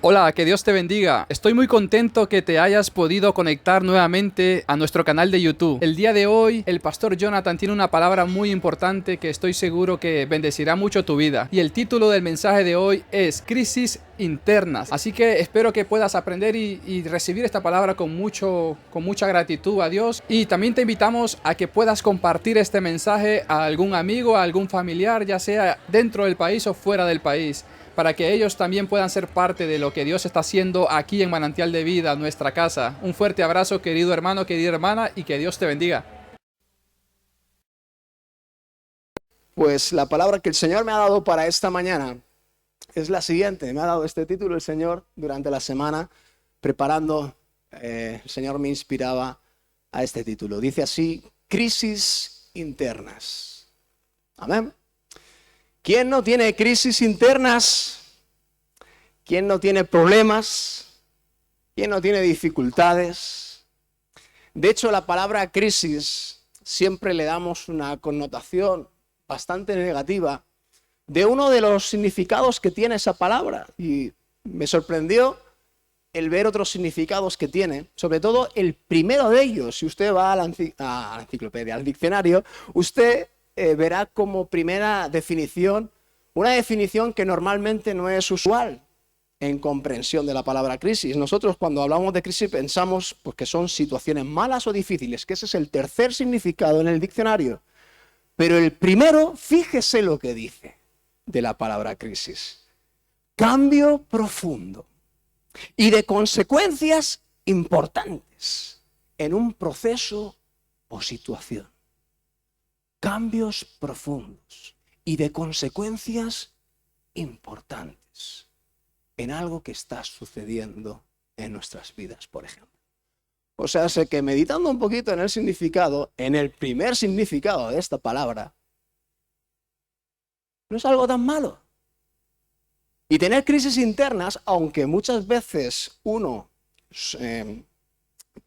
Hola, que Dios te bendiga. Estoy muy contento que te hayas podido conectar nuevamente a nuestro canal de YouTube. El día de hoy, el pastor Jonathan tiene una palabra muy importante que estoy seguro que bendecirá mucho tu vida. Y el título del mensaje de hoy es Crisis internas. Así que espero que puedas aprender y recibir esta palabra con mucha gratitud a Dios. Y también te invitamos a que puedas compartir este mensaje a algún amigo, a algún familiar, ya sea dentro del país o fuera del país, para que ellos también puedan ser parte de lo que Dios está haciendo aquí en Manantial de Vida, nuestra casa. Un fuerte abrazo, querido hermano, querida hermana, y que Dios te bendiga. Pues la palabra que el Señor me ha dado para esta mañana es la siguiente. Me ha dado este título el Señor durante la semana, preparando, el Señor me inspiraba a este título. Dice así: crisis internas. Amén. ¿Quién no tiene crisis internas? ¿Quién no tiene problemas? ¿Quién no tiene dificultades? De hecho, la palabra crisis siempre le damos una connotación bastante negativa de uno de los significados que tiene esa palabra. Y me sorprendió el ver otros significados que tiene, sobre todo el primero de ellos. Si usted va a la enciclopedia, al diccionario, usted verá como primera definición una definición que normalmente no es usual en comprensión de la palabra crisis. Nosotros cuando hablamos de crisis pensamos pues, que son situaciones malas o difíciles, que ese es el tercer significado en el diccionario. Pero el primero, fíjese lo que dice de la palabra crisis: cambio profundo y de consecuencias importantes en un proceso o situación. Cambios profundos y de consecuencias importantes en algo que está sucediendo en nuestras vidas, por ejemplo. O sea, sé que meditando un poquito en el significado, en el primer significado de esta palabra, no es algo tan malo. Y tener crisis internas, aunque muchas veces uno,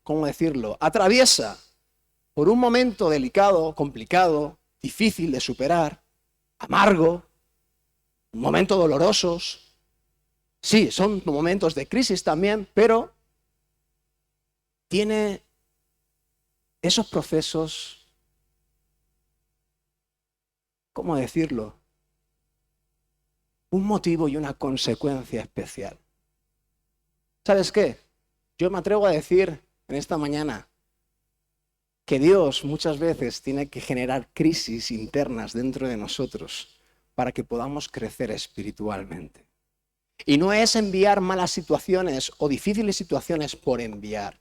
¿cómo decirlo?, atraviesa por un momento delicado, complicado, difícil de superar, amargo, momentos dolorosos. Sí, son momentos de crisis también, pero tiene esos procesos, ¿cómo decirlo?, un motivo y una consecuencia especial. ¿Sabes qué? Yo me atrevo a decir en esta mañana que Dios muchas veces tiene que generar crisis internas dentro de nosotros para que podamos crecer espiritualmente. Y no es enviar malas situaciones o difíciles situaciones por enviar.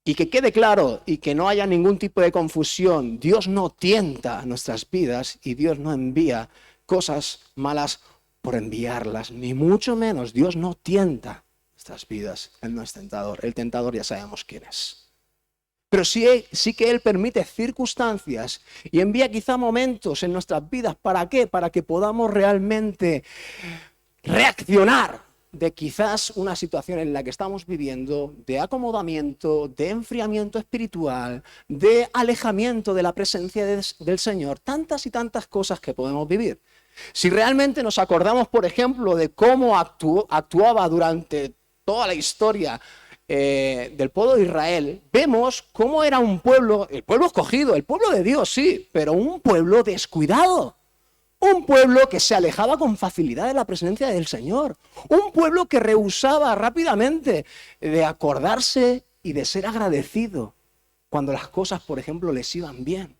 Y que quede claro y que no haya ningún tipo de confusión: Dios no tienta nuestras vidas y Dios no envía cosas malas por enviarlas, ni mucho menos. Dios no tienta nuestras vidas. Él no es tentador. El tentador ya sabemos quién es. Pero sí que Él permite circunstancias y envía quizá momentos en nuestras vidas. ¿Para qué? Para que podamos realmente reaccionar de quizás una situación en la que estamos viviendo, de acomodamiento, de enfriamiento espiritual, de alejamiento de la presencia del Señor. Tantas y tantas cosas que podemos vivir. Si realmente nos acordamos, por ejemplo, de cómo actuaba durante toda la historia del pueblo de Israel, vemos cómo era un pueblo, el pueblo escogido, el pueblo de Dios, sí, pero un pueblo descuidado. Un pueblo que se alejaba con facilidad de la presencia del Señor. Un pueblo que rehusaba rápidamente de acordarse y de ser agradecido cuando las cosas, por ejemplo, les iban bien.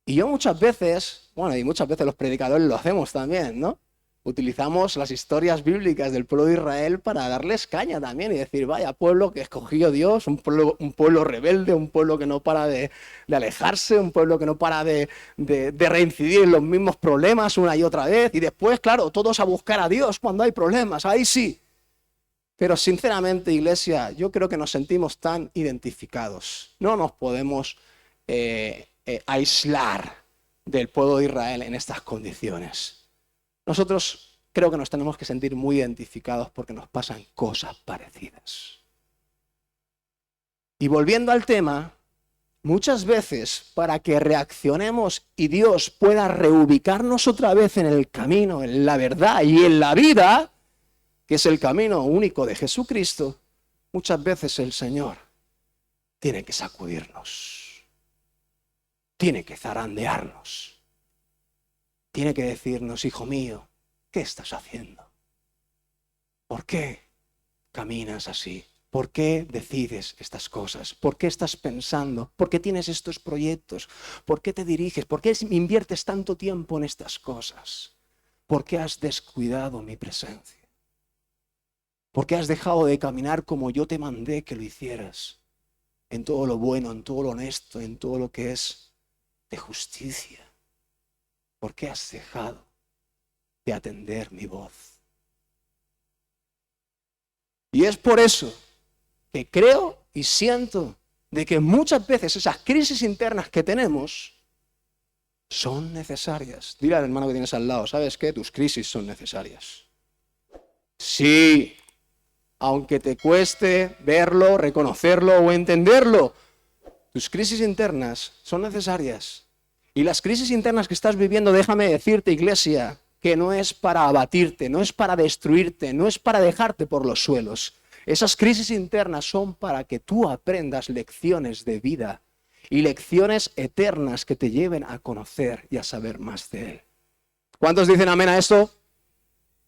Y yo muchas veces, y muchas veces los predicadores lo hacemos también, ¿no? Utilizamos las historias bíblicas del pueblo de Israel para darles caña también y decir: vaya pueblo que escogió Dios, un pueblo rebelde, un pueblo que no para de alejarse, un pueblo que no para de reincidir en los mismos problemas una y otra vez. Y después, claro, todos a buscar a Dios cuando hay problemas, ahí sí. Pero sinceramente, iglesia, yo creo que nos sentimos tan identificados. No nos podemos aislar del pueblo de Israel en estas condiciones. Nosotros creo que nos tenemos que sentir muy identificados porque nos pasan cosas parecidas. Y volviendo al tema, muchas veces para que reaccionemos y Dios pueda reubicarnos otra vez en el camino, en la verdad y en la vida, que es el camino único de Jesucristo, muchas veces el Señor tiene que sacudirnos, tiene que zarandearnos, tiene que decirnos, hijo mío, ¿qué estás haciendo? ¿Por qué caminas así? ¿Por qué decides estas cosas? ¿Por qué estás pensando? ¿Por qué tienes estos proyectos? ¿Por qué te diriges? ¿Por qué inviertes tanto tiempo en estas cosas? ¿Por qué has descuidado mi presencia? ¿Por qué has dejado de caminar como yo te mandé que lo hicieras? En todo lo bueno, en todo lo honesto, en todo lo que es de justicia. ¿Por qué has dejado de atender mi voz? Y es por eso que creo y siento de que muchas veces esas crisis internas que tenemos son necesarias. Dile al hermano que tienes al lado, ¿sabes qué? Tus crisis son necesarias. Sí, aunque te cueste verlo, reconocerlo o entenderlo, tus crisis internas son necesarias. Y las crisis internas que estás viviendo, déjame decirte, iglesia, que no es para abatirte, no es para destruirte, no es para dejarte por los suelos. Esas crisis internas son para que tú aprendas lecciones de vida y lecciones eternas que te lleven a conocer y a saber más de Él. ¿Cuántos dicen amén a esto?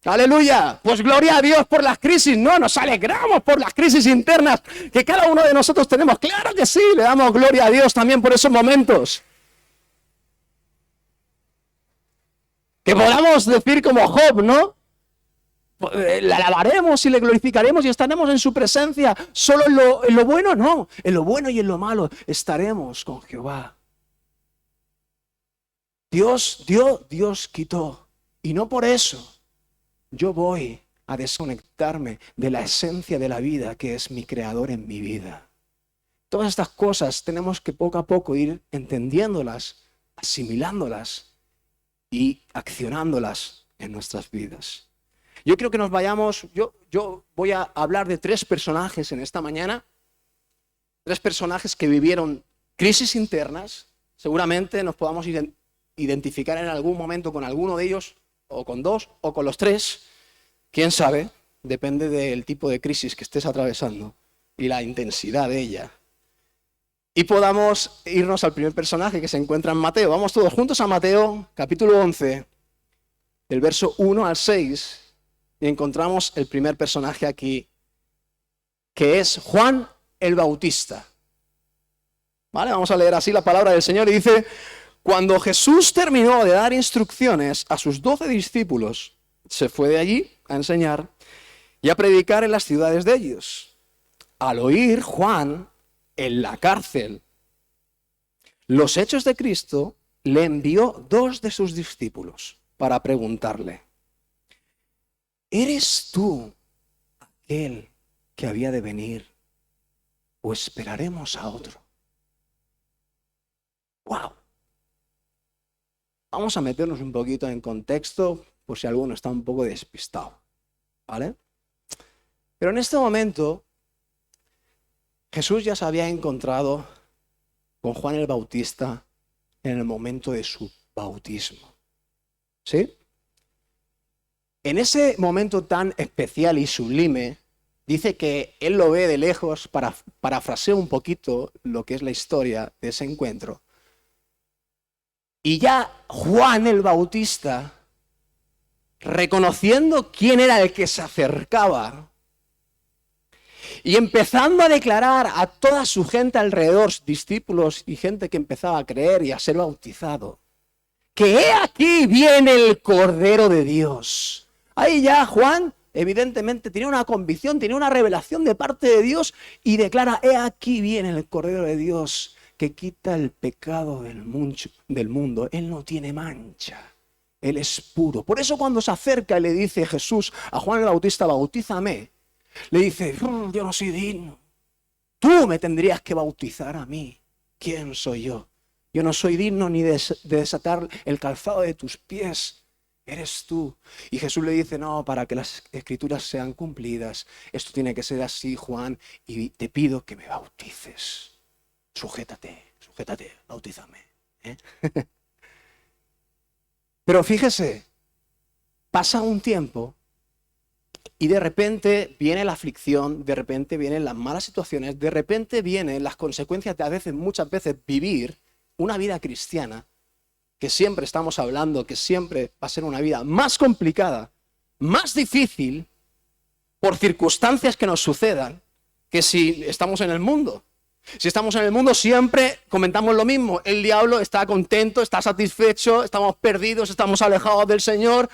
¡Aleluya! Pues gloria a Dios por las crisis. No, nos alegramos por las crisis internas que cada uno de nosotros tenemos. ¡Claro que sí! Le damos gloria a Dios también por esos momentos. Que podamos decir como Job, ¿no? Le alabaremos y le glorificaremos y estaremos en su presencia. Solo en lo bueno no, en lo bueno y en lo malo estaremos con Jehová. Dios dio, Dios quitó. Y no por eso yo voy a desconectarme de la esencia de la vida que es mi creador en mi vida. Todas estas cosas tenemos que poco a poco ir entendiéndolas, asimilándolas y accionándolas en nuestras vidas. Yo quiero que nos vayamos, yo voy a hablar de 3 personajes en esta mañana, 3 personajes que vivieron crisis internas. Seguramente nos podamos identificar en algún momento con alguno de ellos, o con 2, o con los 3, quién sabe, depende del tipo de crisis que estés atravesando y la intensidad de ella. Y podamos irnos al primer personaje que se encuentra en Mateo. Vamos todos juntos a Mateo, capítulo 11, del verso 1 al 6, y encontramos el primer personaje aquí, que es Juan el Bautista. ¿Vale? Vamos a leer así la palabra del Señor y dice: cuando Jesús terminó de dar instrucciones a sus 12 discípulos, se fue de allí a enseñar y a predicar en las ciudades de ellos. Al oír Juan en la cárcel los hechos de Cristo, le envió 2 de sus discípulos para preguntarle: ¿eres tú aquel que había de venir o esperaremos a otro? ¡Wow! Vamos a meternos un poquito en contexto por si alguno está un poco despistado, ¿vale? Pero en este momento Jesús ya se había encontrado con Juan el Bautista en el momento de su bautismo, ¿sí? En ese momento tan especial y sublime, dice que él lo ve de lejos, parafraseo un poquito lo que es la historia de ese encuentro. Y ya Juan el Bautista, reconociendo quién era el que se acercaba, y empezando a declarar a toda su gente alrededor, discípulos y gente que empezaba a creer y a ser bautizado, que he aquí viene el Cordero de Dios. Ahí ya Juan evidentemente tenía una convicción, tenía una revelación de parte de Dios y declara: he aquí viene el Cordero de Dios que quita el pecado del mundo. Él no tiene mancha, Él es puro. Por eso cuando se acerca y le dice Jesús a Juan el Bautista: bautízame, le dice: yo no soy digno, tú me tendrías que bautizar a mí. ¿Quién soy yo? Yo no soy digno ni de desatar el calzado de tus pies. Eres tú. Y Jesús le dice: no, para que las escrituras sean cumplidas, esto tiene que ser así, Juan, y te pido que me bautices. Sujétate, bautízame. Pero fíjese, pasa un tiempo Y de repente viene la aflicción, de repente vienen las malas situaciones, de repente vienen las consecuencias de a veces, muchas veces, vivir una vida cristiana, que siempre estamos hablando, que siempre va a ser una vida más complicada, más difícil, por circunstancias que nos sucedan, que si estamos en el mundo. Si estamos en el mundo siempre comentamos lo mismo. El diablo está contento, está satisfecho, estamos perdidos, estamos alejados del Señor.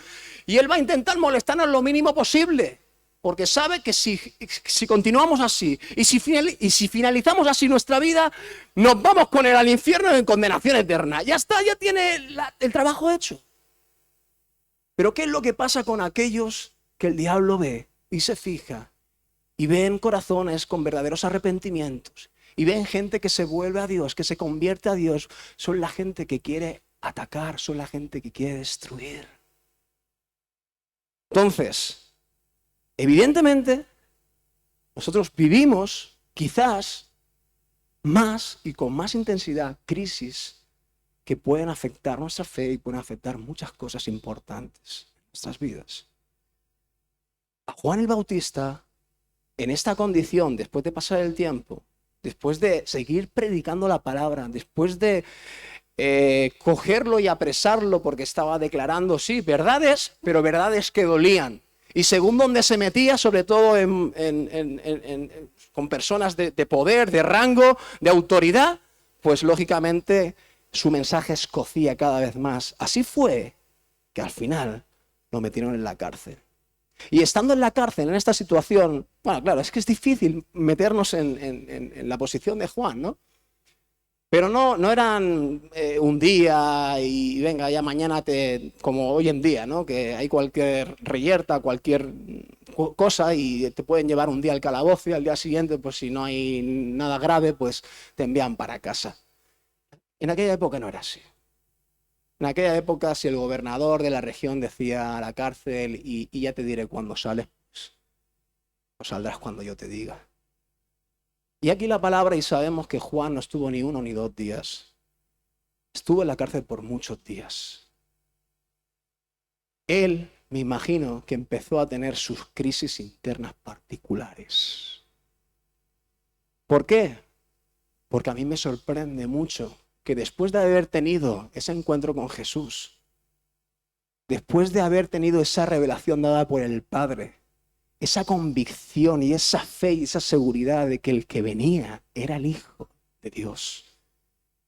Y él va a intentar molestarnos lo mínimo posible. Porque sabe que si continuamos así y si finalizamos así nuestra vida, nos vamos con él al infierno en condenación eterna. Ya está, ya tiene el trabajo hecho. Pero ¿qué es lo que pasa con aquellos que el diablo ve y se fija y ven corazones con verdaderos arrepentimientos? Y ven gente que se vuelve a Dios, que se convierte a Dios. Son la gente que quiere atacar, son la gente que quiere destruir. Entonces, evidentemente, nosotros vivimos quizás más y con más intensidad crisis que pueden afectar nuestra fe y pueden afectar muchas cosas importantes en nuestras vidas. A Juan el Bautista, en esta condición, después de pasar el tiempo, después de seguir predicando la palabra, después de cogerlo y apresarlo porque estaba declarando, sí, verdades, pero verdades que dolían. Y según donde se metía, sobre todo con personas de poder, de rango, de autoridad, pues lógicamente su mensaje escocía cada vez más. Así fue que al final lo metieron en la cárcel. Y estando en la cárcel, en esta situación, bueno, claro, es que es difícil meternos en la posición de Juan, ¿no? Pero no eran un día y venga, ya mañana como hoy en día, ¿no? Que hay cualquier reyerta, cualquier cosa y te pueden llevar un día al calabozo y al día siguiente, pues si no hay nada grave, pues te envían para casa. En aquella época no era así. En aquella época, si el gobernador de la región decía a la cárcel y ya te diré cuándo sales, pues saldrás cuando yo te diga. Y aquí la palabra, y sabemos que Juan no estuvo ni 1 ni 2 días. Estuvo en la cárcel por muchos días. Él, me imagino, que empezó a tener sus crisis internas particulares. ¿Por qué? Porque a mí me sorprende mucho que después de haber tenido ese encuentro con Jesús, después de haber tenido esa revelación dada por el Padre, esa convicción y esa fe y esa seguridad de que el que venía era el Hijo de Dios,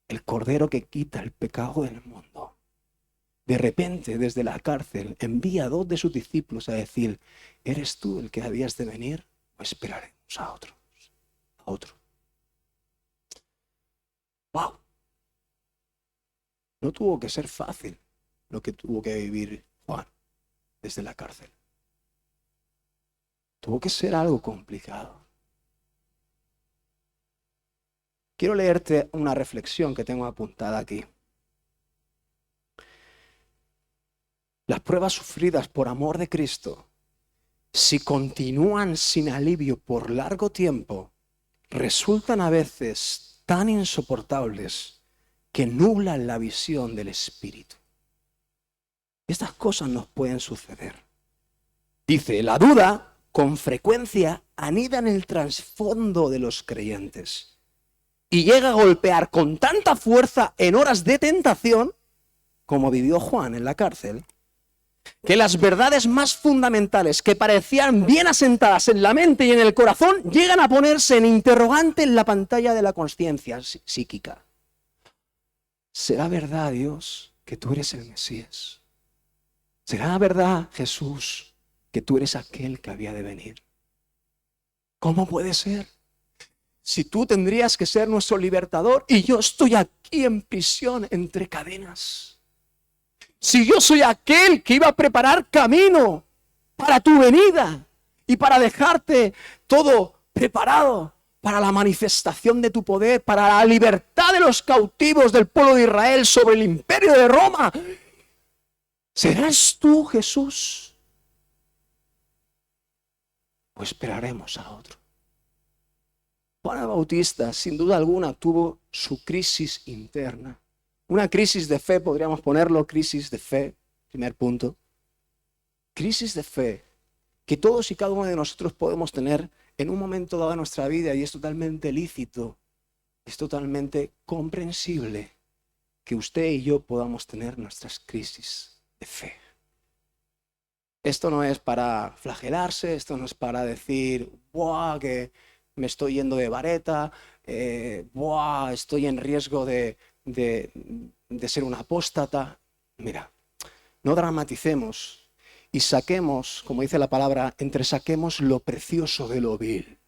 el Cordero que quita el pecado del mundo, de repente desde la cárcel envía a 2 de sus discípulos a decir, ¿eres tú el que habías de venir o esperaremos a otro? A otro. ¡Wow! No tuvo que ser fácil lo que tuvo que vivir Juan desde la cárcel. Tuvo que ser algo complicado. Quiero leerte una reflexión que tengo apuntada aquí. Las pruebas sufridas por amor de Cristo, si continúan sin alivio por largo tiempo, resultan a veces tan insoportables que nublan la visión del Espíritu. Estas cosas nos pueden suceder. Dice, la duda con frecuencia anida en el trasfondo de los creyentes y llega a golpear con tanta fuerza en horas de tentación, como vivió Juan en la cárcel, que las verdades más fundamentales que parecían bien asentadas en la mente y en el corazón llegan a ponerse en interrogante en la pantalla de la conciencia psíquica. ¿Será verdad, Dios, que tú eres el Mesías? ¿Será verdad, Jesús, que tú eres aquel que había de venir? ¿Cómo puede ser? Si tú tendrías que ser nuestro libertador y yo estoy aquí en prisión entre cadenas. Si yo soy aquel que iba a preparar camino para tu venida y para dejarte todo preparado para la manifestación de tu poder, para la libertad de los cautivos del pueblo de Israel sobre el imperio de Roma. ¿Serás tú, Jesús? ¿O esperaremos a otro? Juan el Bautista, sin duda alguna, tuvo su crisis interna. Una crisis de fe, podríamos ponerlo, crisis de fe, primer punto. Crisis de fe, que todos y cada uno de nosotros podemos tener en un momento dado de nuestra vida, y es totalmente lícito, es totalmente comprensible que usted y yo podamos tener nuestras crisis de fe. Esto no es para flagelarse, esto no es para decir, ¡buah, que me estoy yendo de vareta! ¡Buah, estoy en riesgo de ser un apóstata! Mira, no dramaticemos y saquemos, como dice la palabra, entresaquemos lo precioso de lo vil.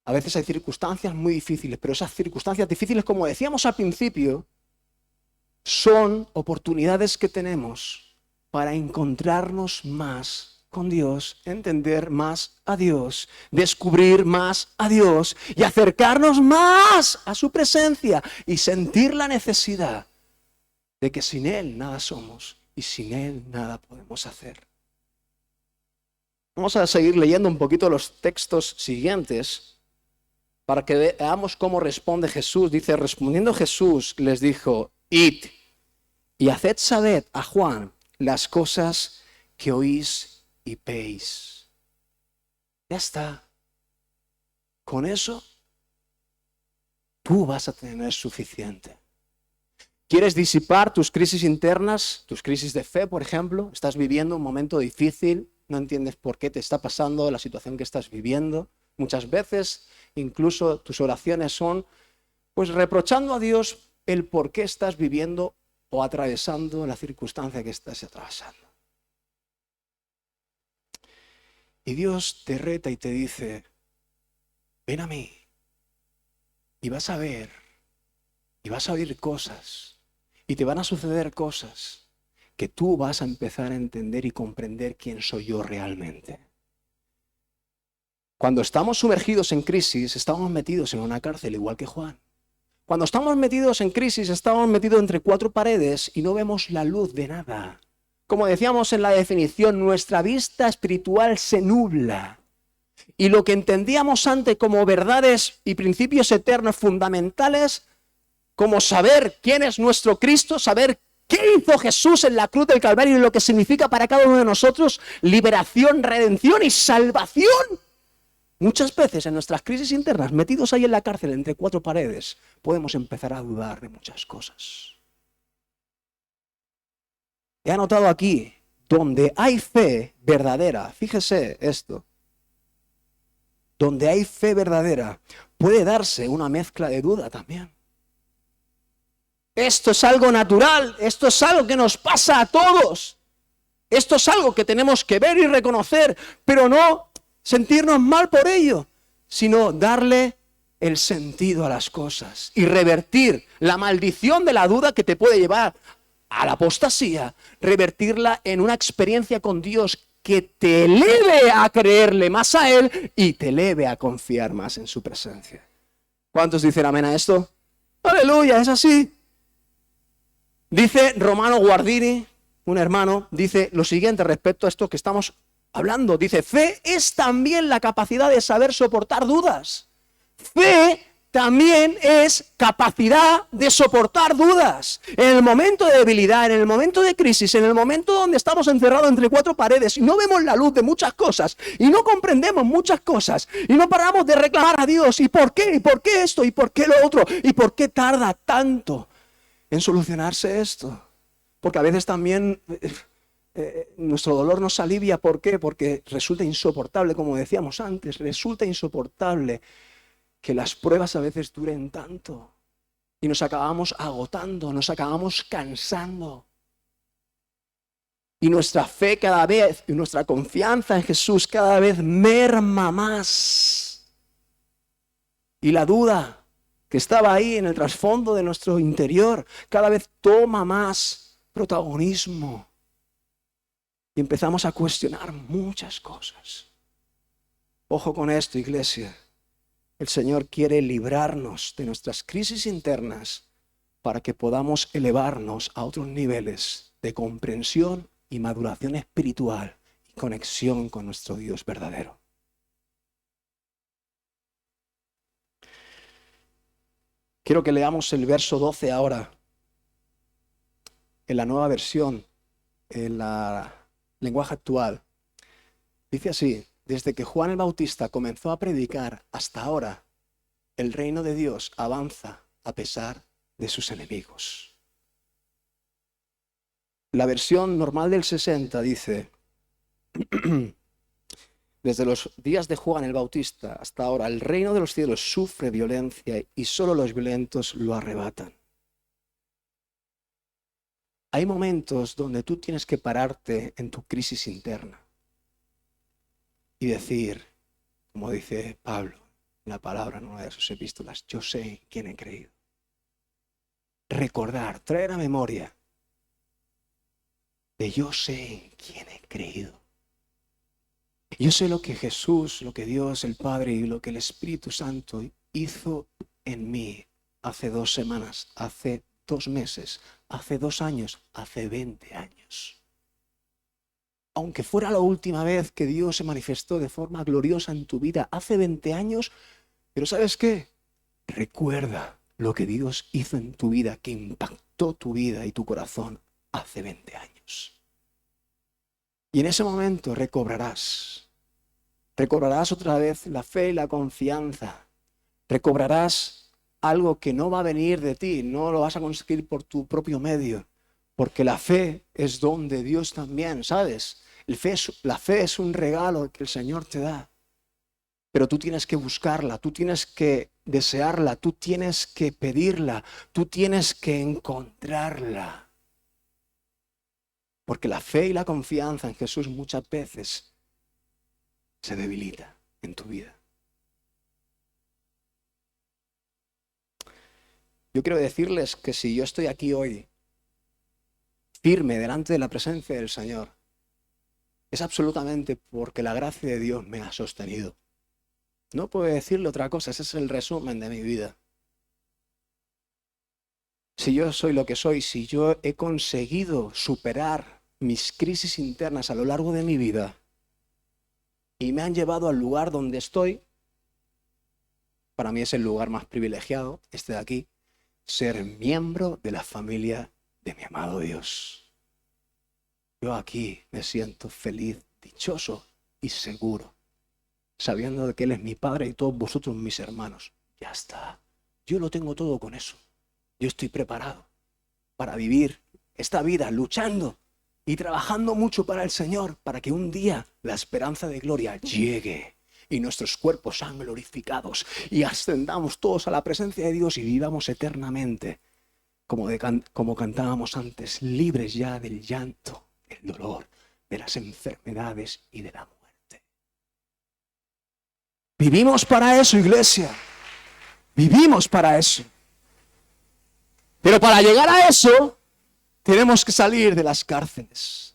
A veces hay circunstancias muy difíciles, pero esas circunstancias difíciles, como decíamos al principio, son oportunidades que tenemos para encontrarnos más con Dios, entender más a Dios, descubrir más a Dios y acercarnos más a su presencia y sentir la necesidad de que sin Él nada somos y sin Él nada podemos hacer. Vamos a seguir leyendo un poquito los textos siguientes para que veamos cómo responde Jesús. Dice, respondiendo Jesús les dijo, id y haced saber a Juan las cosas que oís y veis. Ya está. Con eso tú vas a tener suficiente. ¿Quieres disipar tus crisis internas, tus crisis de fe, por ejemplo? Estás viviendo un momento difícil, no entiendes por qué te está pasando la situación que estás viviendo. Muchas veces incluso tus oraciones son pues reprochando a Dios el por qué estás viviendo o atravesando la circunstancia que estás atravesando. Y Dios te reta y te dice, ven a mí y vas a ver y vas a oír cosas y te van a suceder cosas que tú vas a empezar a entender y comprender quién soy yo realmente. Cuando estamos sumergidos en crisis, estamos metidos en una cárcel igual que Juan. Cuando estamos metidos en crisis, estamos metidos entre cuatro paredes y no vemos la luz de nada. Como decíamos en la definición, nuestra vista espiritual se nubla. Y lo que entendíamos antes como verdades y principios eternos fundamentales, como saber quién es nuestro Cristo, saber qué hizo Jesús en la cruz del Calvario y lo que significa para cada uno de nosotros liberación, redención y salvación. Muchas veces en nuestras crisis internas, metidos ahí en la cárcel entre cuatro paredes, podemos empezar a dudar de muchas cosas. He anotado aquí, donde hay fe verdadera, fíjese esto, donde hay fe verdadera, puede darse una mezcla de duda también. Esto es algo natural, esto es algo que nos pasa a todos. Esto es algo que tenemos que ver y reconocer, pero no sentirnos mal por ello, sino darle el sentido a las cosas y revertir la maldición de la duda que te puede llevar a la apostasía, revertirla en una experiencia con Dios que te eleve a creerle más a Él y te eleve a confiar más en su presencia. ¿Cuántos dicen amén a esto? ¡Aleluya! Es así. Dice Romano Guardini, un hermano, dice lo siguiente respecto a esto que estamos hablando. Dice, fe es también la capacidad de saber soportar dudas. Fe también es capacidad de soportar dudas. En el momento de debilidad, en el momento de crisis, en el momento donde estamos encerrados entre cuatro paredes y no vemos la luz de muchas cosas y no comprendemos muchas cosas y no paramos de reclamar a Dios. ¿Y por qué? ¿Y por qué esto? ¿Y por qué lo otro? ¿Y por qué tarda tanto en solucionarse esto? Porque a veces también nuestro dolor nos alivia. ¿Por qué? Porque resulta insoportable, como decíamos antes, resulta insoportable que las pruebas a veces duren tanto y nos acabamos agotando, nos acabamos cansando. Y nuestra fe cada vez, y nuestra confianza en Jesús cada vez merma más. Y la duda que estaba ahí en el trasfondo de nuestro interior cada vez toma más protagonismo. Y empezamos a cuestionar muchas cosas. Ojo con esto, iglesia. El Señor quiere librarnos de nuestras crisis internas para que podamos elevarnos a otros niveles de comprensión y maduración espiritual y conexión con nuestro Dios verdadero. Quiero que leamos el verso 12 ahora, en la nueva versión, en la lenguaje actual. Dice así: desde que Juan el Bautista comenzó a predicar hasta ahora, el reino de Dios avanza a pesar de sus enemigos. La versión normal del 60 dice: desde los días de Juan el Bautista hasta ahora, el reino de los cielos sufre violencia y solo los violentos lo arrebatan. Hay momentos donde tú tienes que pararte en tu crisis interna y decir, como dice Pablo en la palabra en una de sus epístolas, yo sé en quién he creído. Recordar, traer a memoria de yo sé en quién he creído. Yo sé lo que Jesús, lo que Dios, el Padre y lo que el Espíritu Santo hizo en mí hace 2 semanas, hace 2 meses, hace 2 años, hace 20 años. Aunque fuera la última vez que Dios se manifestó de forma gloriosa en tu vida, hace 20 años, pero ¿sabes qué? Recuerda lo que Dios hizo en tu vida, que impactó tu vida y tu corazón hace 20 años. Y en ese momento recobrarás otra vez la fe y la confianza. Recobrarás algo que no va a venir de ti, no lo vas a conseguir por tu propio medio, porque la fe es don de Dios también, ¿sabes? La fe es un regalo que el Señor te da, pero tú tienes que buscarla, tú tienes que desearla, tú tienes que pedirla, tú tienes que encontrarla. Porque la fe y la confianza en Jesús muchas veces se debilita en tu vida. Yo quiero decirles que si yo estoy aquí hoy, firme delante de la presencia del Señor, es absolutamente porque la gracia de Dios me ha sostenido. No puedo decirle otra cosa, ese es el resumen de mi vida. Si yo soy lo que soy, si yo he conseguido superar mis crisis internas a lo largo de mi vida y me han llevado al lugar donde estoy, para mí es el lugar más privilegiado, este de aquí, ser miembro de la familia de mi amado Dios. Yo aquí me siento feliz, dichoso y seguro, sabiendo de que Él es mi Padre y todos vosotros mis hermanos. Ya está, yo lo tengo todo con eso. Yo estoy preparado para vivir esta vida luchando y trabajando mucho para el Señor, para que un día la esperanza de gloria llegue y nuestros cuerpos sean glorificados y ascendamos todos a la presencia de Dios y vivamos eternamente, como cantábamos antes, libres ya del llanto, del dolor, de las enfermedades y de la muerte. Vivimos para eso, iglesia. Vivimos para eso. Pero para llegar a eso, tenemos que salir de las cárceles.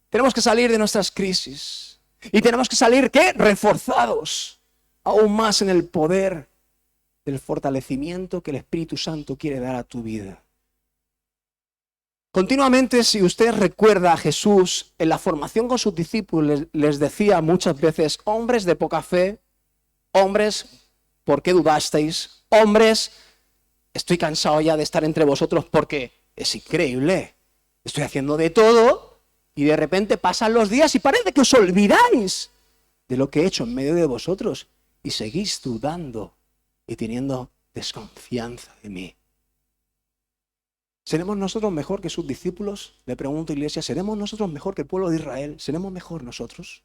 Tenemos que salir de nuestras crisis. Y tenemos que salir, ¿qué? Reforzados aún más en el poder del fortalecimiento que el Espíritu Santo quiere dar a tu vida. Continuamente, si usted recuerda a Jesús, en la formación con sus discípulos les decía muchas veces: hombres de poca fe, hombres, ¿por qué dudasteis? Hombres, estoy cansado ya de estar entre vosotros porque es increíble. Estoy haciendo de todo y de repente pasan los días y parece que os olvidáis de lo que he hecho en medio de vosotros y seguís dudando y teniendo desconfianza de mí. ¿Seremos nosotros mejor que sus discípulos? Le pregunto, iglesia, ¿seremos nosotros mejor que el pueblo de Israel? ¿Seremos mejor nosotros?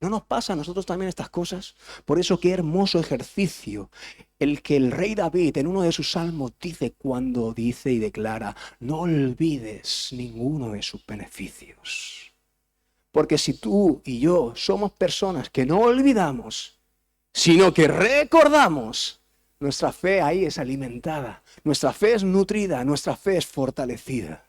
¿No nos pasa a nosotros también estas cosas? Por eso qué hermoso ejercicio el que el rey David en uno de sus salmos dice cuando dice y declara: no olvides ninguno de sus beneficios. Porque si tú y yo somos personas que no olvidamos, sino que recordamos, nuestra fe ahí es alimentada, nuestra fe es nutrida, nuestra fe es fortalecida.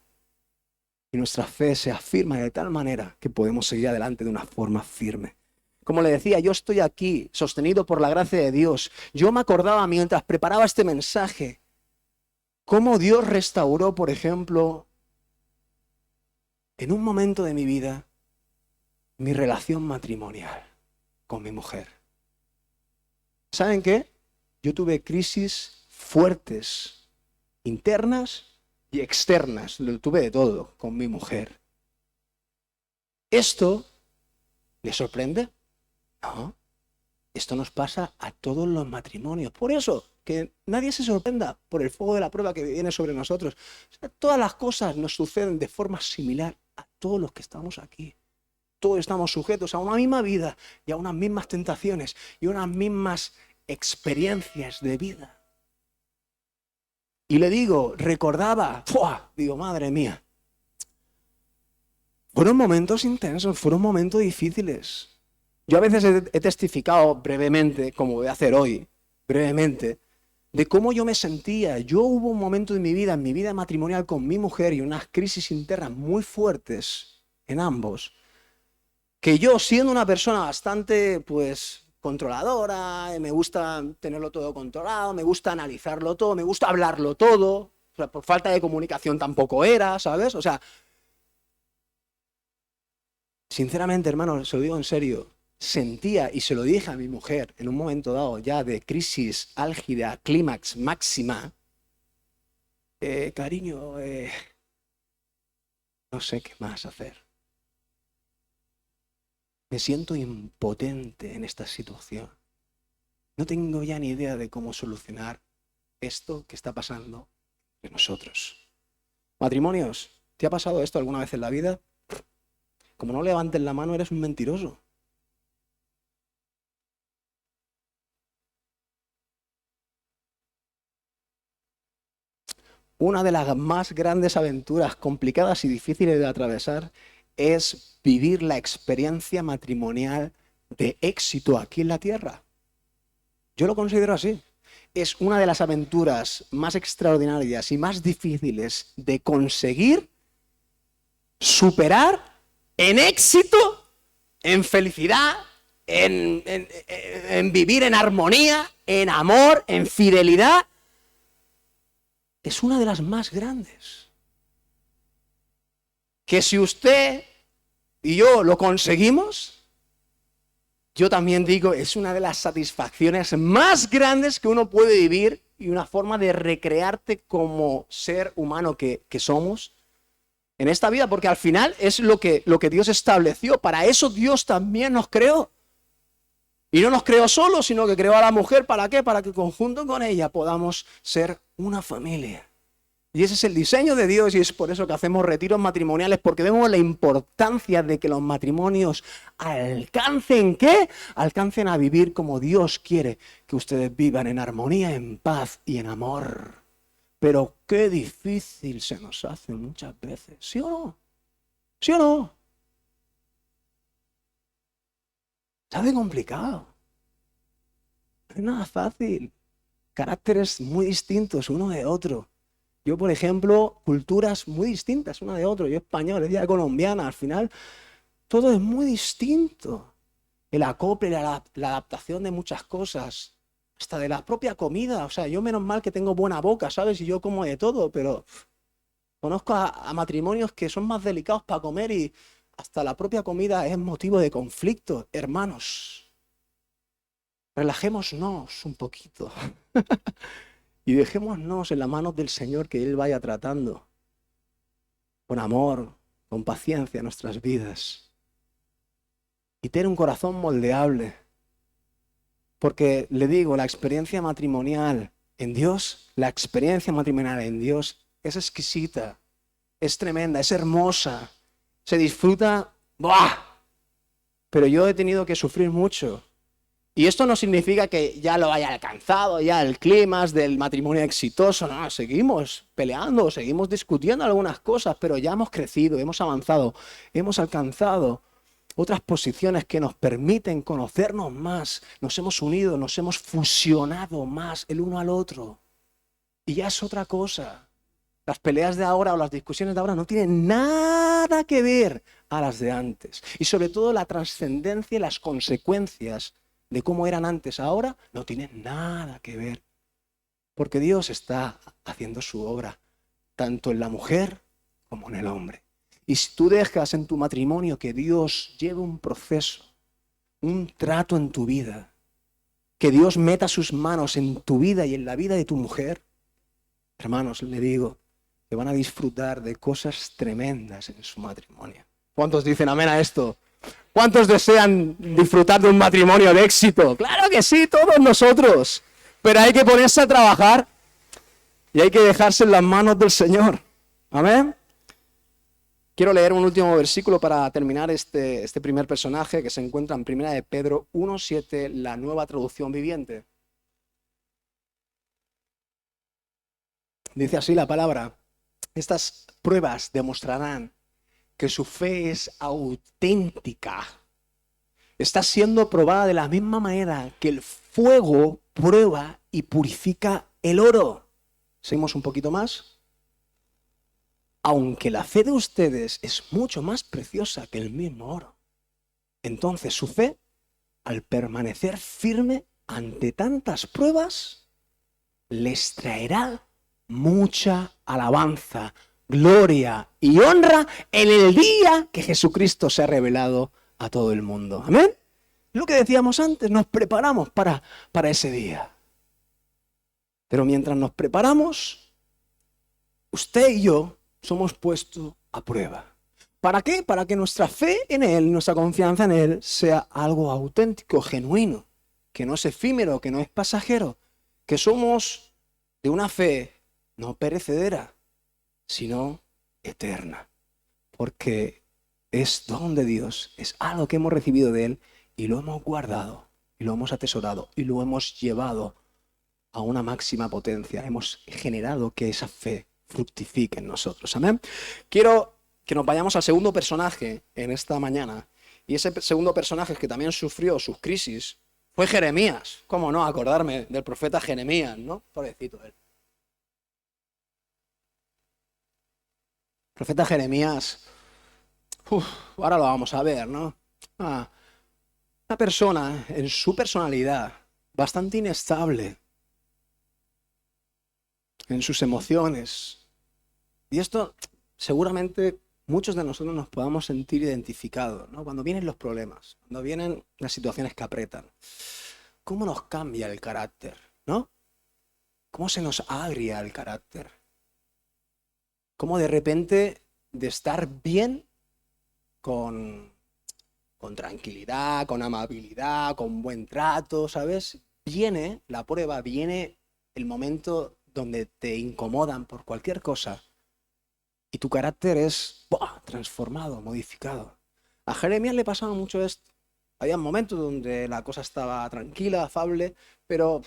Y nuestra fe se afirma de tal manera que podemos seguir adelante de una forma firme. Como le decía, yo estoy aquí sostenido por la gracia de Dios. Yo me acordaba mientras preparaba este mensaje cómo Dios restauró, por ejemplo, en un momento de mi vida, mi relación matrimonial con mi mujer. ¿Saben qué? Yo tuve crisis fuertes, internas y externas. Lo tuve de todo con mi mujer. Esto ¿Le sorprende? No. Esto nos pasa a todos los matrimonios. Por eso, que nadie se sorprenda por el fuego de la prueba que viene sobre nosotros. O sea, todas las cosas nos suceden de forma similar a todos los que estamos aquí. Todos estamos sujetos a una misma vida y a unas mismas tentaciones y unas mismas experiencias de vida. Y le digo, recordaba, ¡fua! Digo, madre mía, fueron momentos intensos, fueron momentos difíciles. Yo a veces he testificado brevemente, como voy a hacer hoy, brevemente, de cómo yo me sentía. Yo hubo un momento en mi vida matrimonial con mi mujer y unas crisis internas muy fuertes en ambos, que yo, siendo una persona bastante, pues, controladora, me gusta tenerlo todo controlado, me gusta analizarlo todo, me gusta hablarlo todo, o sea, por falta de comunicación tampoco era, ¿sabes? O sea, sinceramente, hermano, se lo digo en serio, sentía, y se lo dije a mi mujer en un momento dado ya de crisis álgida, clímax máxima, cariño, no sé qué más hacer. Me siento impotente en esta situación. No tengo ya ni idea de cómo solucionar esto que está pasando entre nosotros. Matrimonios, ¿te ha pasado esto alguna vez en la vida? Como no levantes la mano, eres un mentiroso. Una de las más grandes aventuras complicadas y difíciles de atravesar es vivir la experiencia matrimonial de éxito aquí en la tierra. Yo lo considero así. Es una de las aventuras más extraordinarias y más difíciles de conseguir, superar en éxito, en felicidad, en vivir en armonía, en amor, en fidelidad. Es una de las más grandes. Que si usted y yo lo conseguimos, yo también digo, es una de las satisfacciones más grandes que uno puede vivir y una forma de recrearte como ser humano que somos en esta vida, porque al final es lo que Dios estableció. Para eso Dios también nos creó. Y no nos creó solos, sino que creó a la mujer. ¿Para qué? Para que conjunto con ella podamos ser una familia. Y ese es el diseño de Dios y es por eso que hacemos retiros matrimoniales, porque vemos la importancia de que los matrimonios alcancen, ¿qué? Alcancen a vivir como Dios quiere que ustedes vivan, en armonía, en paz y en amor. Pero qué difícil se nos hace muchas veces, ¿sí o no? ¿Sí o no? Se hace complicado. No es nada fácil. Caracteres muy distintos uno de otro. Yo, por ejemplo, culturas muy distintas una de otra. Yo español, ella colombiana. Al final, todo es muy distinto. El acople, la adaptación de muchas cosas. Hasta de la propia comida. O sea, yo menos mal que tengo buena boca, ¿sabes? Y yo como de todo, pero conozco a matrimonios que son más delicados para comer y hasta la propia comida es motivo de conflicto. Hermanos, relajémonos un poquito. Y dejémonos en las manos del Señor, que Él vaya tratando con amor, con paciencia nuestras vidas. Y tener un corazón moldeable. Porque le digo, la experiencia matrimonial en Dios, es exquisita, es tremenda, es hermosa, se disfruta, ¡buah! Pero yo he tenido que sufrir mucho. Y esto no significa que ya lo haya alcanzado, ya el clímax del matrimonio exitoso, no, seguimos peleando, seguimos discutiendo algunas cosas, pero ya hemos crecido, hemos avanzado, hemos alcanzado otras posiciones que nos permiten conocernos más, nos hemos unido, nos hemos fusionado más el uno al otro. Y ya es otra cosa. Las peleas de ahora o las discusiones de ahora no tienen nada que ver a las de antes. Y sobre todo la trascendencia y las consecuencias de cómo eran antes ahora no tienen nada que ver. Porque Dios está haciendo su obra, tanto en la mujer como en el hombre. Y si tú dejas en tu matrimonio que Dios lleve un proceso, un trato en tu vida, que Dios meta sus manos en tu vida y en la vida de tu mujer, hermanos, le digo, que van a disfrutar de cosas tremendas en su matrimonio. ¿Cuántos dicen amén a esto? ¿Cuántos desean disfrutar de un matrimonio de éxito? Claro que sí, todos nosotros. Pero hay que ponerse a trabajar y hay que dejarse en las manos del Señor. Amén. Quiero leer un último versículo para terminar este primer personaje que se encuentra en 1 de Pedro 1:7, la Nueva Traducción Viviente. Dice así la palabra: estas pruebas demostrarán que su fe es auténtica. Está siendo probada de la misma manera que el fuego prueba y purifica el oro. Seguimos un poquito más. Aunque la fe de ustedes es mucho más preciosa que el mismo oro, entonces su fe, al permanecer firme ante tantas pruebas, les traerá mucha alabanza, gloria y honra en el día que Jesucristo se ha revelado a todo el mundo. Amén. Lo que decíamos antes, nos preparamos para ese día. Pero mientras nos preparamos, usted y yo somos puestos a prueba. ¿Para qué? Para que nuestra fe en Él, nuestra confianza en Él, sea algo auténtico, genuino, que no es efímero, que no es pasajero, que somos de una fe no perecedera, sino eterna. Porque es don de Dios, es algo que hemos recibido de Él y lo hemos guardado, y lo hemos atesorado, y lo hemos llevado a una máxima potencia. Hemos generado que esa fe fructifique en nosotros. Amén. Quiero que nos vayamos al segundo personaje en esta mañana. Y ese segundo personaje que también sufrió sus crisis fue Jeremías. ¿Cómo no acordarme del profeta Jeremías, no? Pobrecito él. Profeta Jeremías, ahora lo vamos a ver, ¿no? Una persona en su personalidad bastante inestable, en sus emociones. Y esto seguramente muchos de nosotros nos podamos sentir identificados, ¿no? Cuando vienen los problemas, cuando vienen las situaciones que apretan. ¿Cómo nos cambia el carácter, no? ¿Cómo se nos agria el carácter? ¿Cómo de repente de estar bien con tranquilidad, con amabilidad, con buen trato, ¿sabes? Viene la prueba, viene el momento donde te incomodan por cualquier cosa y tu carácter es transformado, modificado. A Jeremías le pasaba mucho esto. Había momentos donde la cosa estaba tranquila, afable, pero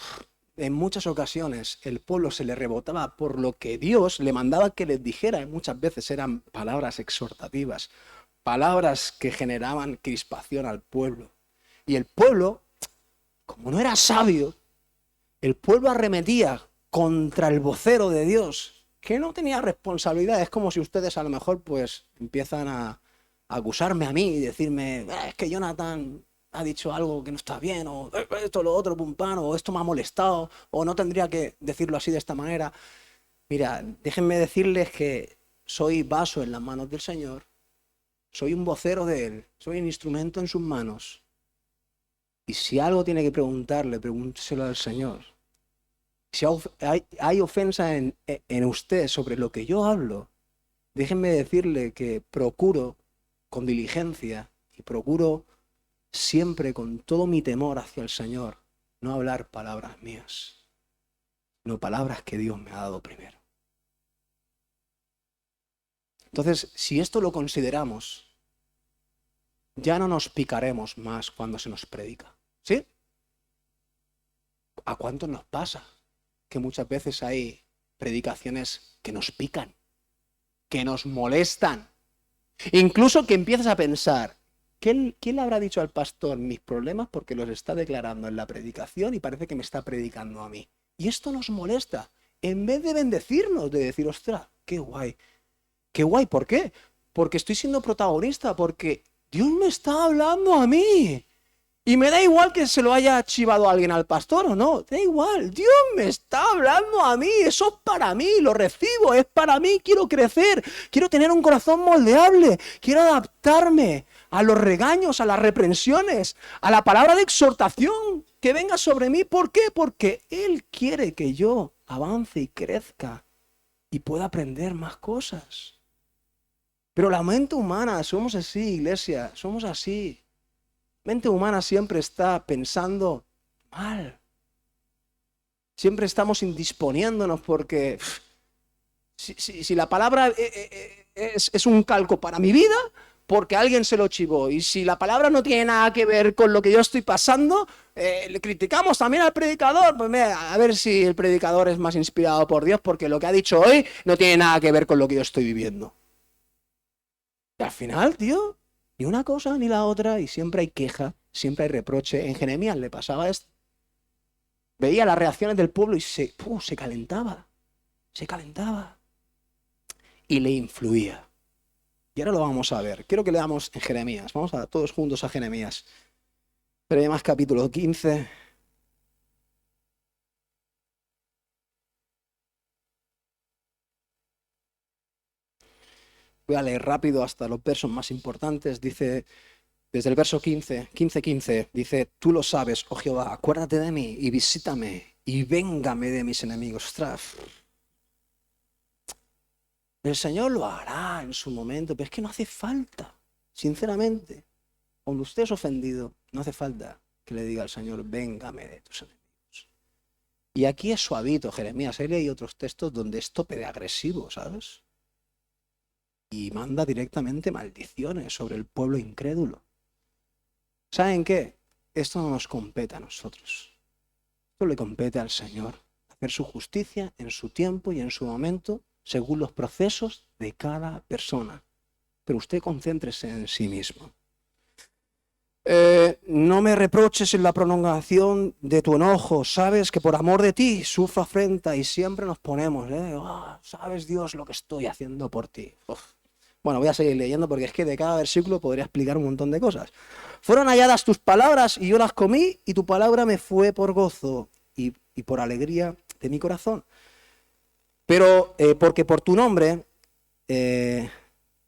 en muchas ocasiones el pueblo se le rebotaba por lo que Dios le mandaba que les dijera, y muchas veces eran palabras exhortativas, palabras que generaban crispación al pueblo. Y el pueblo, como no era sabio, el pueblo arremetía contra el vocero de Dios, que no tenía responsabilidad. Es como si ustedes a lo mejor pues empiezan a acusarme a mí y decirme, es que Jonathan ha dicho algo que no está bien, o esto, lo otro, pum, pam, o esto me ha molestado, o no tendría que decirlo así de esta manera. Mira, déjenme decirles que soy vaso en las manos del Señor, soy un vocero de Él, soy un instrumento en sus manos. Y si algo tiene que preguntarle, pregúnteselo al Señor. Si hay ofensa en usted sobre lo que yo hablo, déjenme decirle que procuro con diligencia y procuro siempre con todo mi temor hacia el Señor no hablar palabras mías, no palabras que Dios me ha dado primero. Entonces, si esto lo consideramos, ya no nos picaremos más cuando se nos predica, ¿sí? ¿A cuántos nos pasa que muchas veces hay predicaciones que nos pican, que nos molestan? Incluso que empiezas a pensar, ¿quién le habrá dicho al pastor mis problemas porque los está declarando en la predicación y parece que me está predicando a mí? Y esto nos molesta. En vez de bendecirnos, de decir, ostras, qué guay. Qué guay, ¿por qué? Porque estoy siendo protagonista, porque Dios me está hablando a mí. Y me da igual que se lo haya chivado a alguien al pastor o no. Da igual, Dios me está hablando a mí. Eso es para mí, lo recibo, es para mí. Quiero crecer, quiero tener un corazón moldeable, quiero adaptarme a los regaños, a las reprensiones, a la palabra de exhortación que venga sobre mí. ¿Por qué? Porque Él quiere que yo avance y crezca y pueda aprender más cosas. Pero la mente humana, somos así, iglesia, somos así. La mente humana siempre está pensando mal. Siempre estamos indisponiéndonos porque si la palabra es un calco para mi vida, porque alguien se lo chivó. Y si la palabra no tiene nada que ver con lo que yo estoy pasando, le criticamos también al predicador. Pues mira, a ver si el predicador es más inspirado por Dios, porque lo que ha dicho hoy no tiene nada que ver con lo que yo estoy viviendo. Y al final, tío, ni una cosa ni la otra, y siempre hay queja, siempre hay reproche. En Jeremías le pasaba esto. Veía las reacciones del pueblo y se calentaba, y le influía. Y ahora lo vamos a ver. Quiero que leamos en Jeremías. Vamos a todos juntos a Jeremías. Jeremías capítulo 15. Voy a leer rápido hasta los versos más importantes. Dice, desde el verso 15, dice, tú lo sabes, oh Jehová, acuérdate de mí y visítame y véngame de mis enemigos. Ostras. El Señor lo hará en su momento, pero es que no hace falta, sinceramente. Cuando usted es ofendido, no hace falta que le diga al Señor, véngame de tus enemigos. Y aquí es suavito, Jeremías. Hay otros textos donde es tope de agresivo, ¿sabes? Y manda directamente maldiciones sobre el pueblo incrédulo. ¿Saben qué? Esto no nos compete a nosotros. Esto le compete al Señor. Hacer su justicia en su tiempo y en su momento, según los procesos de cada persona. Pero usted concéntrese en sí mismo. No me reproches en la prolongación de tu enojo. Sabes que por amor de ti sufro afrenta y siempre nos ponemos, sabes Dios lo que estoy haciendo por ti. Uf. Bueno, voy a seguir leyendo porque es que de cada versículo podría explicar un montón de cosas. Fueron halladas tus palabras y yo las comí y tu palabra me fue por gozo y por alegría de mi corazón. Pero porque por tu nombre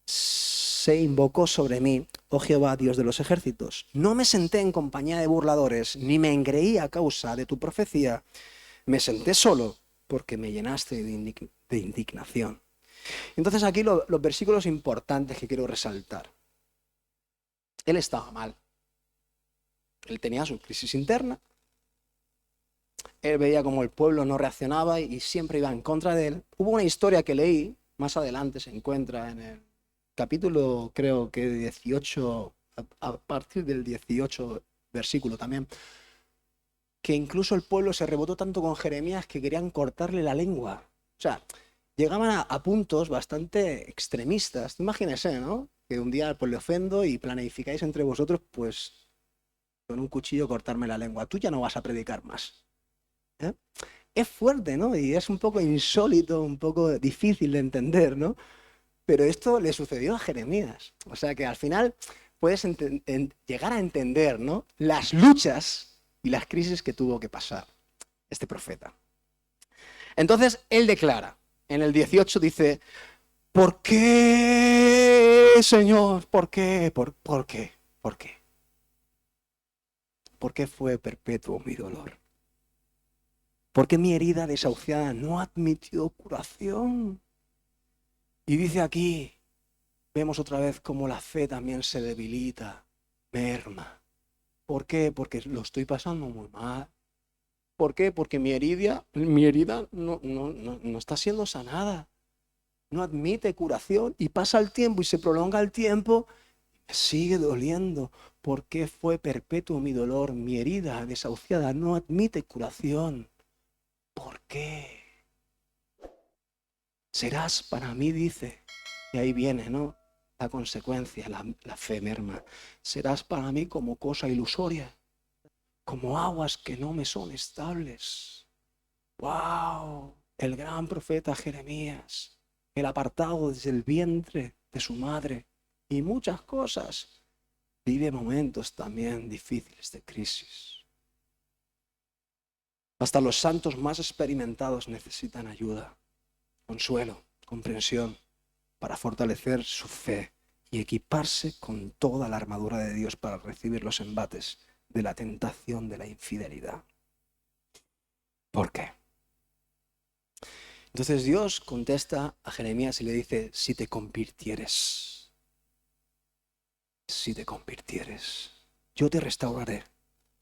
se invocó sobre mí, oh Jehová, Dios de los ejércitos. No me senté en compañía de burladores, ni me engreí a causa de tu profecía. Me senté solo porque me llenaste de indignación. Entonces aquí los versículos importantes que quiero resaltar. Él estaba mal. Él tenía su crisis interna. Él veía como el pueblo no reaccionaba y siempre iba en contra de él. Hubo una historia que leí, más adelante se encuentra en el capítulo, creo que 18, a partir del 18 versículo también, que incluso el pueblo se rebotó tanto con Jeremías que querían cortarle la lengua. O sea, llegaban a puntos bastante extremistas. Imagínense, ¿no? Que un día pues le ofendo y planificáis entre vosotros, pues, con un cuchillo cortarme la lengua. Tú ya no vas a predicar más. ¿Eh? Es fuerte, ¿no? Y es un poco insólito, un poco difícil de entender, ¿no? Pero esto le sucedió a Jeremías. O sea que al final puedes llegar a entender, ¿no? Las luchas y las crisis que tuvo que pasar este profeta. Entonces él declara, en el 18 dice, ¿por qué, Señor? ¿Por qué? ¿Por qué? ¿Por qué? ¿Por qué fue perpetuo mi dolor? ¿Por qué mi herida desahuciada no admitió curación? Y dice aquí, vemos otra vez cómo la fe también se debilita, merma. ¿Por qué? Porque lo estoy pasando muy mal. ¿Por qué? Porque mi herida no está siendo sanada. No admite curación y pasa el tiempo y se prolonga el tiempo y me sigue doliendo. ¿Por qué fue perpetuo mi dolor? Mi herida desahuciada no admite curación. ¿Por qué? Serás para mí, dice, y ahí viene, ¿no? La consecuencia, la fe merma. Serás para mí como cosa ilusoria, como aguas que no me son estables. ¡Wow! El gran profeta Jeremías, el apartado desde el vientre de su madre y muchas cosas, vive momentos también difíciles de crisis. Hasta los santos más experimentados necesitan ayuda, consuelo, comprensión, para fortalecer su fe y equiparse con toda la armadura de Dios para recibir los embates de la tentación de la infidelidad. ¿Por qué? Entonces Dios contesta a Jeremías y le dice, si te convirtieres, si te convirtieres. Yo te restauraré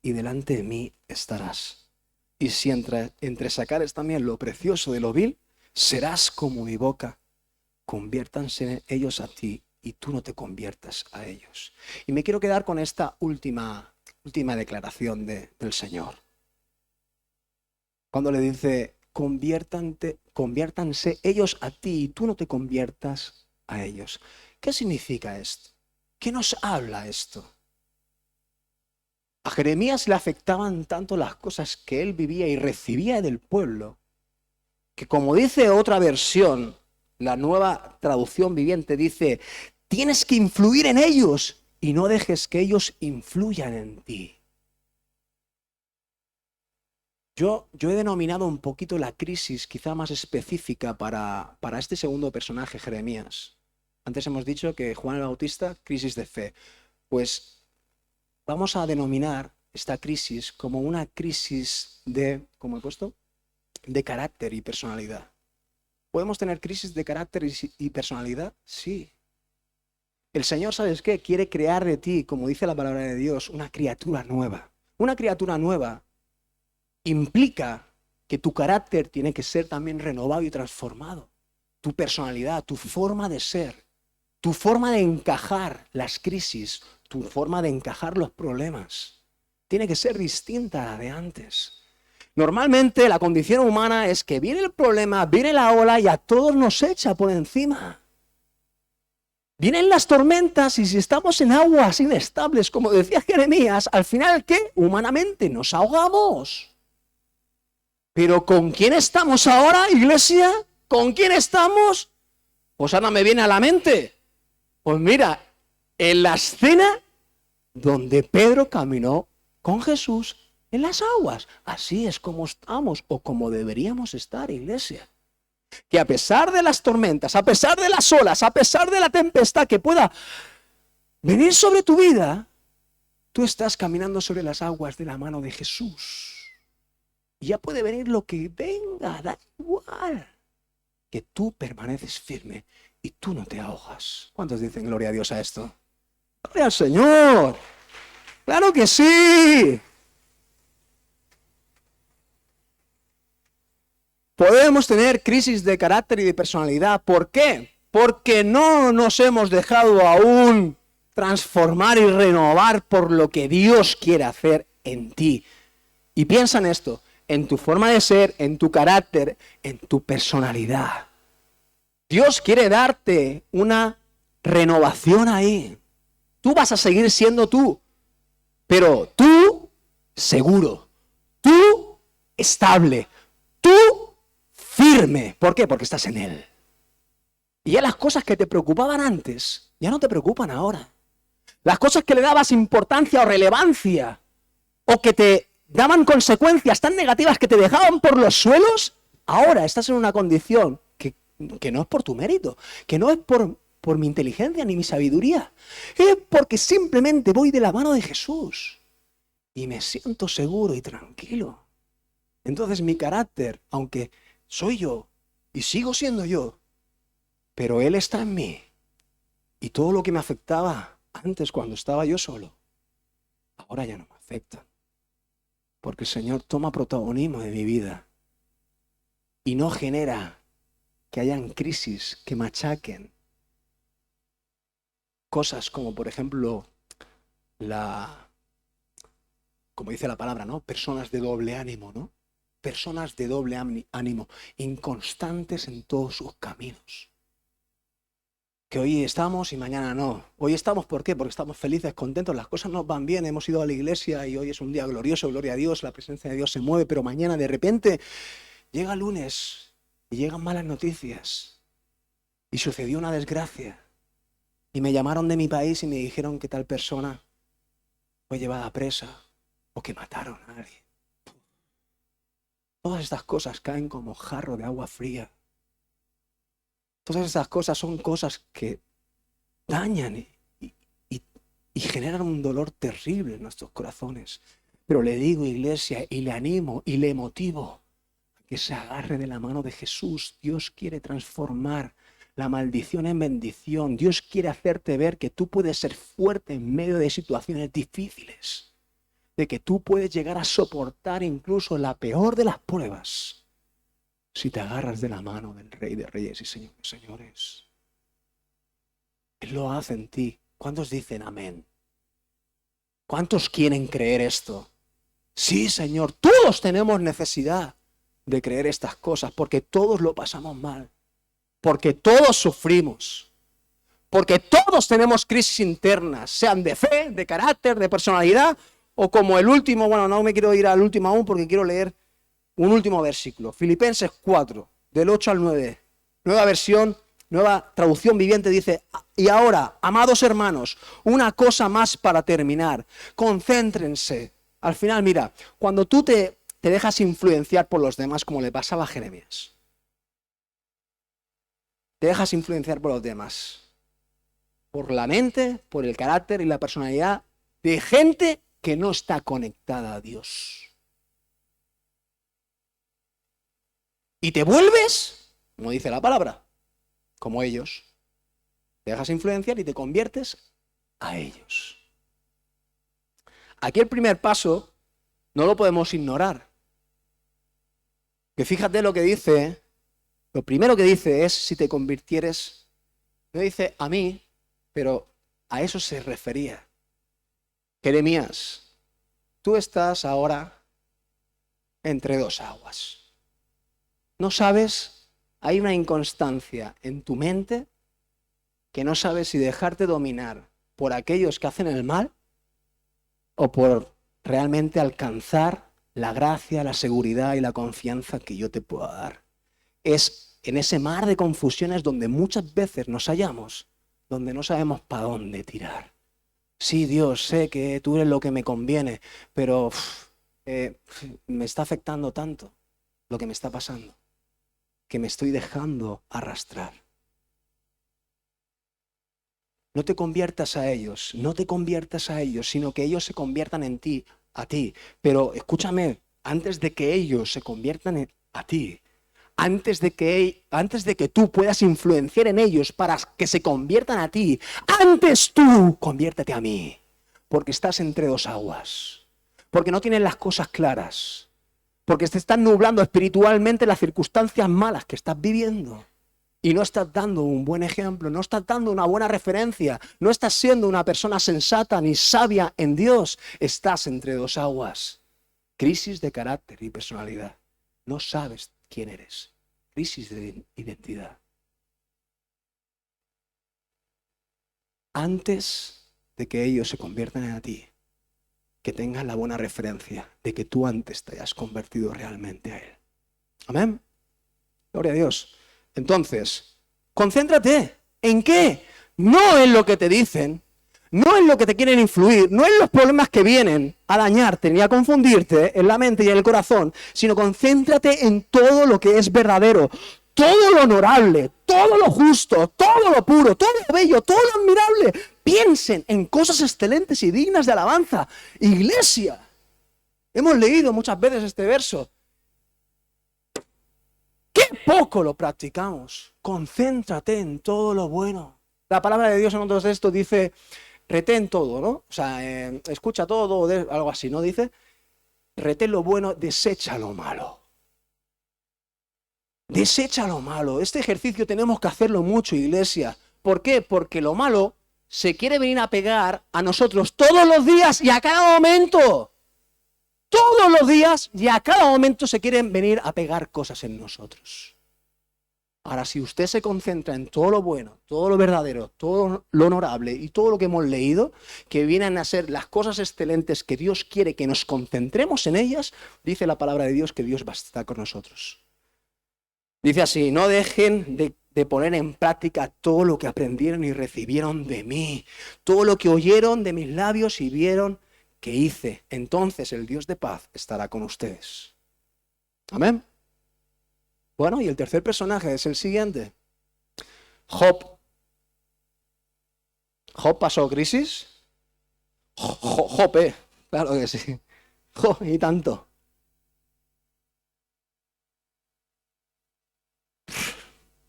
y delante de mí estarás. Y si entresacares también lo precioso de lo vil, serás como mi boca. Conviértanse ellos a ti y tú no te conviertas a ellos. Y me quiero quedar con esta última declaración del Señor. Cuando le dice, conviértanse ellos a ti y tú no te conviertas a ellos. ¿Qué significa esto? ¿Qué nos habla esto? A Jeremías le afectaban tanto las cosas que él vivía y recibía del pueblo, que como dice otra versión, la Nueva Traducción Viviente dice, tienes que influir en ellos y no dejes que ellos influyan en ti. Yo he denominado un poquito la crisis quizá más específica para este segundo personaje, Jeremías. Antes hemos dicho que Juan el Bautista, crisis de fe. Pues vamos a denominar esta crisis como una crisis de, ¿cómo he puesto? De carácter y personalidad. ¿Podemos tener crisis de carácter y personalidad? Sí. El Señor, ¿sabes qué? Quiere crear de ti, como dice la palabra de Dios, una criatura nueva. Una criatura nueva implica que tu carácter tiene que ser también renovado y transformado. Tu personalidad, tu forma de ser, tu forma de encajar las crisis, tu forma de encajar los problemas, tiene que ser distinta a la de antes. Normalmente la condición humana es que viene el problema, viene la ola y a todos nos echa por encima. Vienen las tormentas y si estamos en aguas inestables, como decía Jeremías, al final, ¿qué? Humanamente nos ahogamos. Pero ¿con quién estamos ahora, iglesia? ¿Con quién estamos? Pues ahora me viene a la mente. Pues mira, en la escena donde Pedro caminó con Jesús en las aguas. Así es como estamos o como deberíamos estar, iglesia. Que a pesar de las tormentas, a pesar de las olas, a pesar de la tempestad que pueda venir sobre tu vida, tú estás caminando sobre las aguas de la mano de Jesús. Y ya puede venir lo que venga, da igual. Que tú permaneces firme y tú no te ahogas. ¿Cuántos dicen gloria a Dios a esto? ¡Gloria al Señor! ¡Claro que sí! Podemos tener crisis de carácter y de personalidad. ¿Por qué? Porque no nos hemos dejado aún transformar y renovar por lo que Dios quiere hacer en ti. Y piensa en esto, en tu forma de ser, en tu carácter, en tu personalidad. Dios quiere darte una renovación ahí. Tú vas a seguir siendo tú, pero tú seguro, tú estable, tú firme. ¿Por qué? Porque estás en Él. Y ya las cosas que te preocupaban antes, ya no te preocupan ahora. Las cosas que le dabas importancia o relevancia, o que te daban consecuencias tan negativas que te dejaban por los suelos, ahora estás en una condición que no es por tu mérito, que no es por mi inteligencia ni mi sabiduría, es porque simplemente voy de la mano de Jesús y me siento seguro y tranquilo. Entonces mi carácter, aunque soy yo y sigo siendo yo, pero Él está en mí y todo lo que me afectaba antes cuando estaba yo solo, ahora ya no me afecta. Porque el Señor toma protagonismo de mi vida y no genera que hayan crisis que machaquen. Cosas como, por ejemplo, como dice la palabra, ¿no? Personas de doble ánimo, ¿no? Personas de doble ánimo, inconstantes en todos sus caminos. Que hoy estamos y mañana no. Hoy estamos, ¿por qué? Porque estamos felices, contentos, las cosas nos van bien, hemos ido a la iglesia y hoy es un día glorioso, gloria a Dios, la presencia de Dios se mueve, pero mañana de repente llega lunes y llegan malas noticias y sucedió una desgracia y me llamaron de mi país y me dijeron que tal persona fue llevada a presa o que mataron a alguien. Todas estas cosas caen como jarro de agua fría. Todas estas cosas son cosas que dañan y generan un dolor terrible en nuestros corazones. Pero le digo, iglesia, y le animo y le motivo a que se agarre de la mano de Jesús. Dios quiere transformar la maldición en bendición. Dios quiere hacerte ver que tú puedes ser fuerte en medio de situaciones difíciles, de que tú puedes llegar a soportar incluso la peor de las pruebas si te agarras de la mano del Rey de Reyes y Señor de Señores. Él lo hace en ti. ¿Cuántos dicen amén? ¿Cuántos quieren creer esto? Sí, Señor, todos tenemos necesidad de creer estas cosas porque todos lo pasamos mal, porque todos sufrimos, porque todos tenemos crisis internas, sean de fe, de carácter, de personalidad, o como el último, bueno, no me quiero ir al último aún porque quiero leer un último versículo, Filipenses 4, del 8 al 9, nueva versión, nueva traducción viviente, dice: y ahora, amados hermanos, una cosa más para terminar, concéntrense. Al final, mira, cuando tú te dejas influenciar por los demás, como le pasaba a Jeremías, te dejas influenciar por los demás, por la mente, por el carácter y la personalidad de gente que no está conectada a Dios. Y te vuelves, como dice la palabra, como ellos. Te dejas influenciar y te conviertes a ellos. Aquí el primer paso no lo podemos ignorar. Que fíjate lo que dice, lo primero que dice es: si te convirtieres. No dice a mí, pero a eso se refería. Jeremías, tú estás ahora entre dos aguas. No sabes, hay una inconstancia en tu mente que no sabes si dejarte dominar por aquellos que hacen el mal o por realmente alcanzar la gracia, la seguridad y la confianza que yo te puedo dar. Es en ese mar de confusiones donde muchas veces nos hallamos, donde no sabemos para dónde tirar. Sí, Dios, sé que tú eres lo que me conviene, pero me está afectando tanto lo que me está pasando, que me estoy dejando arrastrar. No te conviertas a ellos, no te conviertas a ellos, sino que ellos se conviertan en ti, a ti. Pero escúchame, antes de que ellos se conviertan a ti, antes de que tú puedas influenciar en ellos para que se conviertan a ti, antes tú conviértete a mí, porque estás entre dos aguas, porque no tienes las cosas claras, porque te están nublando espiritualmente las circunstancias malas que estás viviendo. Y no estás dando un buen ejemplo, no estás dando una buena referencia, no estás siendo una persona sensata ni sabia en Dios. Estás entre dos aguas. Crisis de carácter y personalidad. No sabes quién eres. Crisis de identidad. Antes de que ellos se conviertan en ti, que tengas la buena referencia de que tú antes te hayas convertido realmente a Él. Amén. Gloria a Dios. Entonces, concéntrate. ¿En qué? No en lo que te dicen, no en lo que te quieren influir, no en los problemas que vienen a dañarte ni a confundirte en la mente y en el corazón, sino concéntrate en todo lo que es verdadero, todo lo honorable, todo lo justo, todo lo puro, todo lo bello, todo lo admirable. Piensen en cosas excelentes y dignas de alabanza. Iglesia, hemos leído muchas veces este verso. ¡Qué poco lo practicamos! Concéntrate en todo lo bueno. La palabra de Dios en otros textos dice: retén todo, ¿no? O sea, escucha todo, algo así, ¿no? Dice: retén lo bueno, desecha lo malo. Desecha lo malo. Este ejercicio tenemos que hacerlo mucho, iglesia. ¿Por qué? Porque lo malo se quiere venir a pegar a nosotros todos los días y a cada momento. Todos los días y a cada momento se quieren venir a pegar cosas en nosotros. Ahora, si usted se concentra en todo lo bueno, todo lo verdadero, todo lo honorable y todo lo que hemos leído, que vienen a ser las cosas excelentes que Dios quiere que nos concentremos en ellas, dice la palabra de Dios que Dios va a estar con nosotros. Dice así: no dejen de poner en práctica todo lo que aprendieron y recibieron de mí, todo lo que oyeron de mis labios y vieron que hice. Entonces el Dios de paz estará con ustedes. Amén. Bueno, y el tercer personaje es el siguiente. Job. ¿Job pasó crisis? Job, claro que sí. Job, y tanto.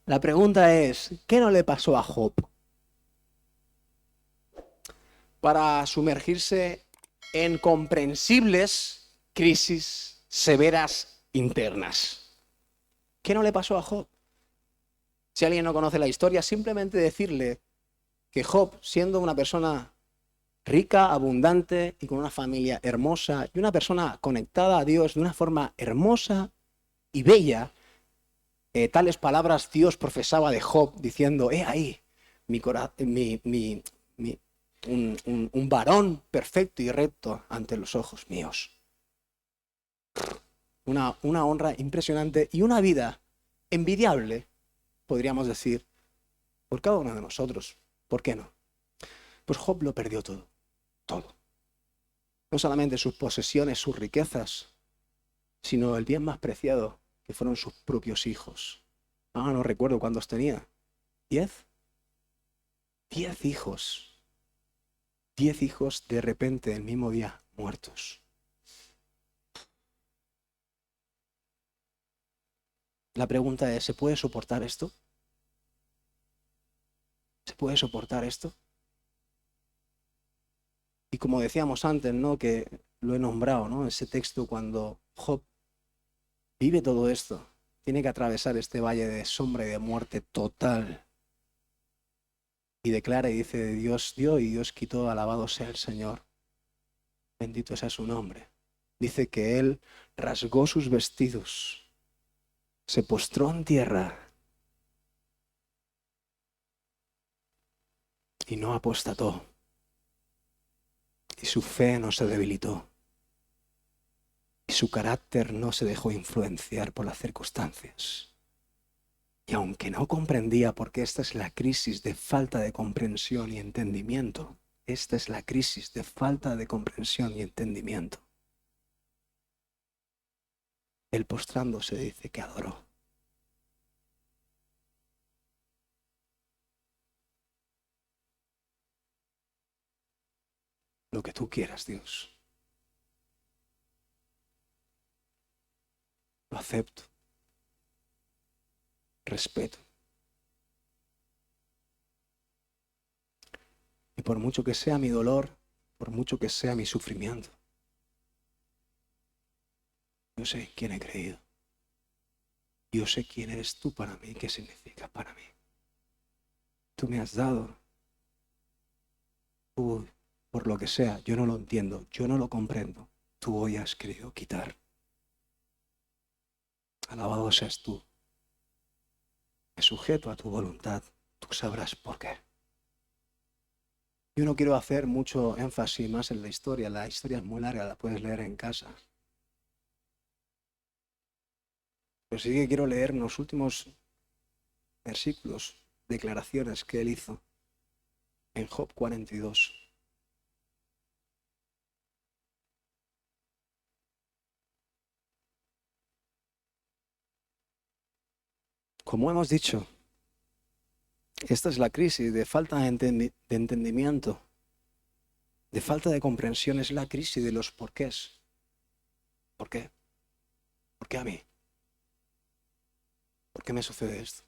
La pregunta es, ¿qué no le pasó a Job para sumergirse en comprensibles crisis severas internas? ¿Qué no le pasó a Job? Si alguien no conoce la historia, simplemente decirle que Job, siendo una persona rica, abundante y con una familia hermosa y una persona conectada a Dios de una forma hermosa y bella, tales palabras Dios profesaba de Job diciendo, ahí, un varón perfecto y recto ante los ojos míos. Una honra impresionante y una vida envidiable, podríamos decir, por cada uno de nosotros. ¿Por qué no? Pues Job lo perdió todo, todo. No solamente sus posesiones, sus riquezas, sino el bien más preciado, que fueron sus propios hijos. No recuerdo cuántos tenía. ¿10? 10 hijos. 10 hijos de repente el mismo día muertos. La pregunta es, ¿se puede soportar esto? ¿Se puede soportar esto? Y como decíamos antes, ¿no? Que lo he nombrado, ¿no? Ese texto cuando Job vive todo esto, tiene que atravesar este valle de sombra y de muerte total. Y declara y dice, Dios dio y Dios quitó, alabado sea el Señor. Bendito sea su nombre. Dice que él rasgó sus vestidos, se postró en tierra y no apostató. Y su fe no se debilitó. Y su carácter no se dejó influenciar por las circunstancias. Y aunque no comprendía, porque esta es la crisis de falta de comprensión y entendimiento, esta es la crisis de falta de comprensión y entendimiento, él postrándose dice que adoró. Lo que tú quieras, Dios. Lo acepto. Respeto. Y por mucho que sea mi dolor, por mucho que sea mi sufrimiento, yo sé quién he creído. Yo sé quién eres tú para mí, qué significa para mí. Tú me has dado. Tú, por lo que sea, yo no lo entiendo, yo no lo comprendo. Tú hoy has querido quitar. Alabado seas tú. Me sujeto a tu voluntad. Tú sabrás por qué. Yo no quiero hacer mucho énfasis más en la historia. La historia es muy larga, la puedes leer en casa. Pero sí que quiero leer los últimos versículos, declaraciones que él hizo en Job 42. Como hemos dicho, esta es la crisis de falta de entendimiento, de falta de comprensión, es la crisis de los porqués. ¿Por qué? ¿Por qué a mí? ¿Por qué me sucede esto?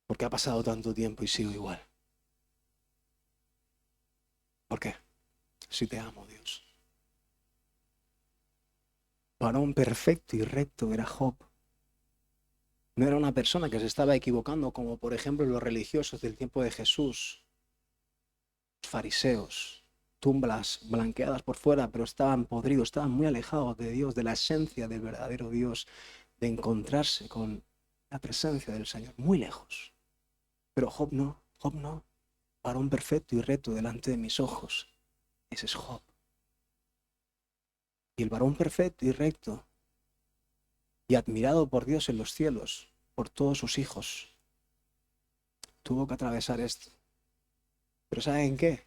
¿Por qué ha pasado tanto tiempo y sigo igual? ¿Por qué? Si te amo, Dios. Varón perfecto y recto era Job. No era una persona que se estaba equivocando, como por ejemplo los religiosos del tiempo de Jesús, los fariseos, tumbas blanqueadas por fuera, pero estaban podridos, estaban muy alejados de Dios, de la esencia del verdadero Dios, de encontrarse con la presencia del Señor, muy lejos. Pero Job no, varón perfecto y recto delante de mis ojos. Ese es Job. Y el varón perfecto y recto y admirado por Dios en los cielos, por todos sus hijos, tuvo que atravesar esto. Pero ¿saben qué?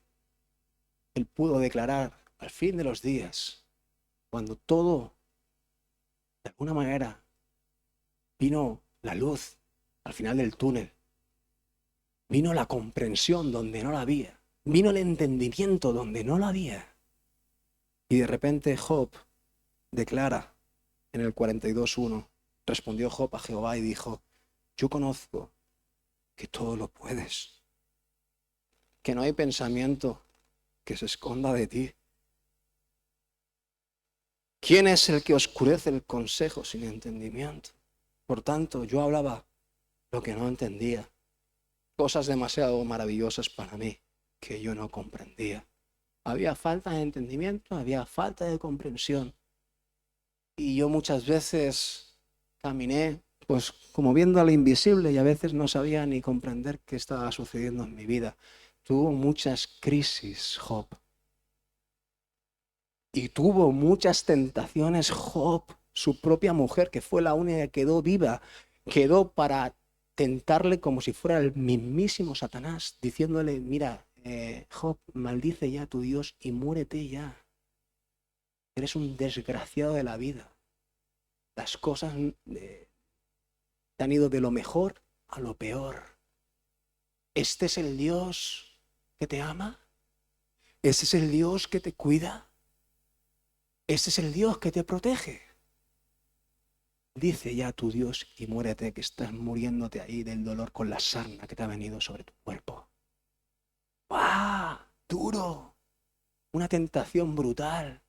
Él pudo declarar al fin de los días, cuando todo, de alguna manera, vino la luz al final del túnel, vino la comprensión donde no la había, vino el entendimiento donde no la había. Y de repente Job declara en el 42:1, respondió Job a Jehová y dijo: yo conozco que todo lo puedes, que no hay pensamiento que se esconda de ti. ¿Quién es el que oscurece el consejo sin entendimiento? Por tanto, yo hablaba lo que no entendía, cosas demasiado maravillosas para mí que yo no comprendía. Había falta de entendimiento, había falta de comprensión. Y yo muchas veces caminé pues como viendo a lo invisible y a veces no sabía ni comprender qué estaba sucediendo en mi vida. Tuvo muchas crisis Job. Y tuvo muchas tentaciones Job. Su propia mujer, que fue la única que quedó viva, quedó para tentarle como si fuera el mismísimo Satanás, diciéndole: mira, Job, maldice ya a tu Dios y muérete ya. Eres un desgraciado de la vida. Las cosas te han ido de lo mejor a lo peor. ¿Este es el Dios que te ama? ¿Este es el Dios que te cuida? ¿Este es el Dios que te protege? Dice ya a tu Dios y muérete, que estás muriéndote ahí del dolor con la sarna que te ha venido sobre tu cuerpo. ¡Wow! Duro. Una tentación brutal.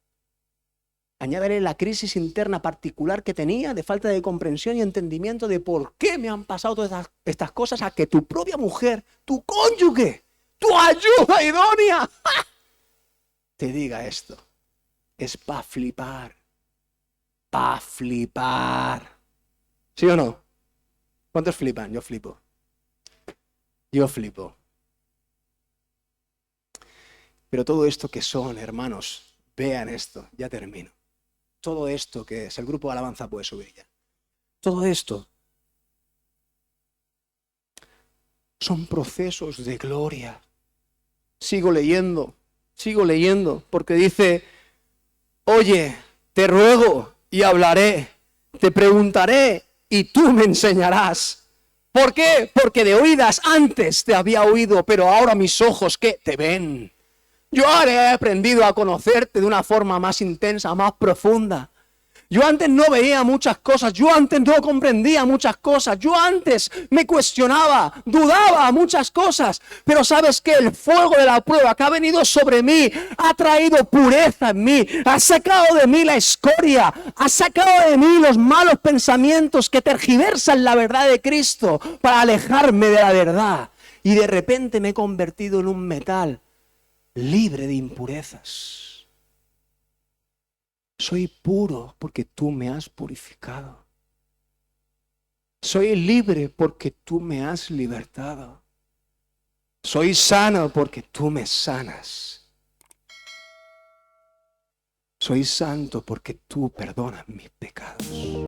Añádale la crisis interna particular que tenía de falta de comprensión y entendimiento de por qué me han pasado todas estas cosas, a que tu propia mujer, tu cónyuge, tu ayuda idónea, te diga esto. Es para flipar. Para flipar. ¿Sí o no? ¿Cuántos flipan? Yo flipo. Yo flipo. Pero todo esto que son, hermanos, vean esto, ya termino. Todo esto que es, el grupo de alabanza puede subir ya. Todo esto son procesos de gloria. Sigo leyendo, porque dice: oye, te ruego y hablaré, te preguntaré y tú me enseñarás. ¿Por qué? Porque de oídas antes te había oído, pero ahora mis ojos, ¿qué? Te ven. Yo ahora he aprendido a conocerte de una forma más intensa, más profunda. Yo antes no veía muchas cosas, yo antes no comprendía muchas cosas, yo antes me cuestionaba, dudaba muchas cosas, pero ¿sabes qué? El fuego de la prueba que ha venido sobre mí ha traído pureza en mí, ha sacado de mí la escoria, ha sacado de mí los malos pensamientos que tergiversan la verdad de Cristo para alejarme de la verdad. Y de repente me he convertido en un metal libre de impurezas. Soy puro porque tú me has purificado. Soy libre porque tú me has libertado. Soy sano porque tú me sanas. Soy santo porque tú perdonas mis pecados.